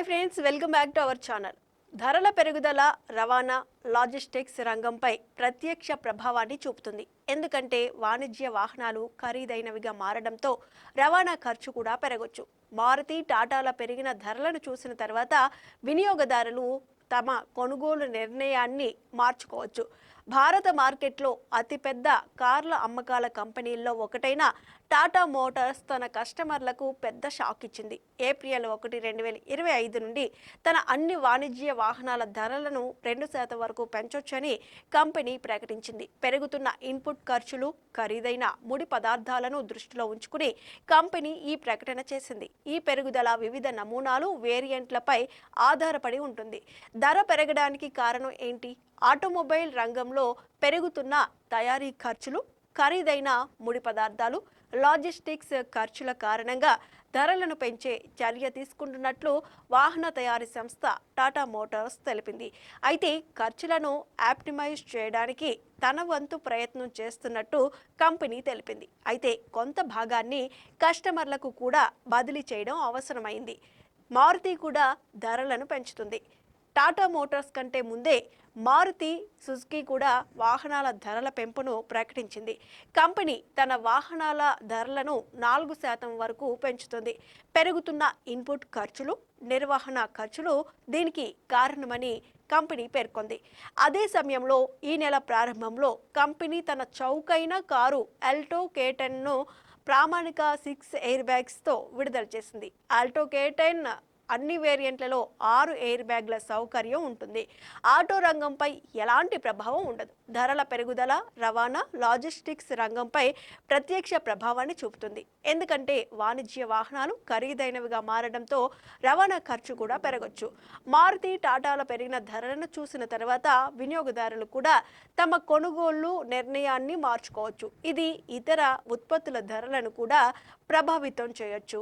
Friends, welcome back to our channel. ధరల పెరుగుదల రవాణా లాజిస్టిక్స్ రంగంపై ప్రత్యక్ష ప్రభావాన్ని చూపుతుంది. ఎందుకంటే వాణిజ్య వాహనాలు ఖరీదైనవిగా మారడంతో రవాణా ఖర్చు కూడా పెరగొచ్చు. మారుతి టాటాల పెరిగిన ధరలను చూసిన తర్వాత వినియోగదారులు తమ కొనుగోలు నిర్ణయాన్ని మార్చుకోవచ్చు. భారత మార్కెట్లో అతిపెద్ద కార్ల అమ్మకాల కంపెనీల్లో ఒకటైన టాటా మోటార్స్ తన కస్టమర్లకు పెద్ద షాక్ ఇచ్చింది. ఏప్రిల్ 1, 2025 నుండి తన అన్ని వాణిజ్య వాహనాల ధరలను 2% వరకు పెంచొచ్చని కంపెనీ ప్రకటించింది. పెరుగుతున్న ఇన్పుట్ ఖర్చులు, ఖరీదైన ముడి పదార్థాలను దృష్టిలో ఉంచుకుని కంపెనీ ఈ ప్రకటన చేసింది. ఈ పెరుగుదల వివిధ నమూనాలు, వేరియంట్లపై ఆధారపడి ఉంటుంది. ధర పెరగడానికి కారణం ఏంటి? ఆటోమొబైల్ రంగంలో పెరుగుతున్న తయారీ ఖర్చులు, ఖరీదైన ముడి పదార్థాలు, లాజిస్టిక్స్ ఖర్చుల కారణంగా ధరలను పెంచే చర్య తీసుకుంటున్నట్లు వాహన తయారీ సంస్థ టాటా మోటార్స్ తెలిపింది. అయితే ఖర్చులను ఆప్టిమైజ్ చేయడానికి తన వంతు ప్రయత్నం చేస్తున్నట్టు కంపెనీ తెలిపింది. అయితే కొంత భాగాన్ని కస్టమర్లకు కూడా బదిలీ చేయడం అవసరమైంది. మారుతి కూడా ధరలను పెంచుతుంది. టాటా మోటార్స్ కంటే ముందే మారుతి సుజుకి కూడా వాహనాల ధరల పెంపును ప్రకటించింది. కంపెనీ తన వాహనాల ధరలను 4% వరకు పెంచుతుంది. పెరుగుతున్న ఇన్పుట్ ఖర్చులు, నిర్వహణ ఖర్చులు దీనికి కారణమని కంపెనీ పేర్కొంది. అదే సమయంలో ఈ నెల ప్రారంభంలో కంపెనీ తన చౌకైన కారు ఆల్టో K10ను ప్రామాణిక 6 ఎయిర్ బ్యాగ్స్తో విడుదల చేసింది. ఆల్టో K10 అన్ని వేరియంట్లలో 6 ఎయిర్ బ్యాగ్ల సౌకర్యం ఉంటుంది. ఆటో రంగంపై ఎలాంటి ప్రభావం ఉండదు. ధరల పెరుగుదల రవాణా లాజిస్టిక్స్ రంగంపై ప్రత్యక్ష ప్రభావాన్ని చూపుతుంది. ఎందుకంటే వాణిజ్య వాహనాలు ఖరీదైనవిగా మారడంతో రవాణా ఖర్చు కూడా పెరగొచ్చు. మారుతి టాటాల పెరిగిన ధరలను చూసిన తర్వాత వినియోగదారులు కూడా తమ కొనుగోలు నిర్ణయాన్ని మార్చుకోవచ్చు. ఇది ఇతర ఉత్పత్తుల ధరలను కూడా ప్రభావితం చేయొచ్చు.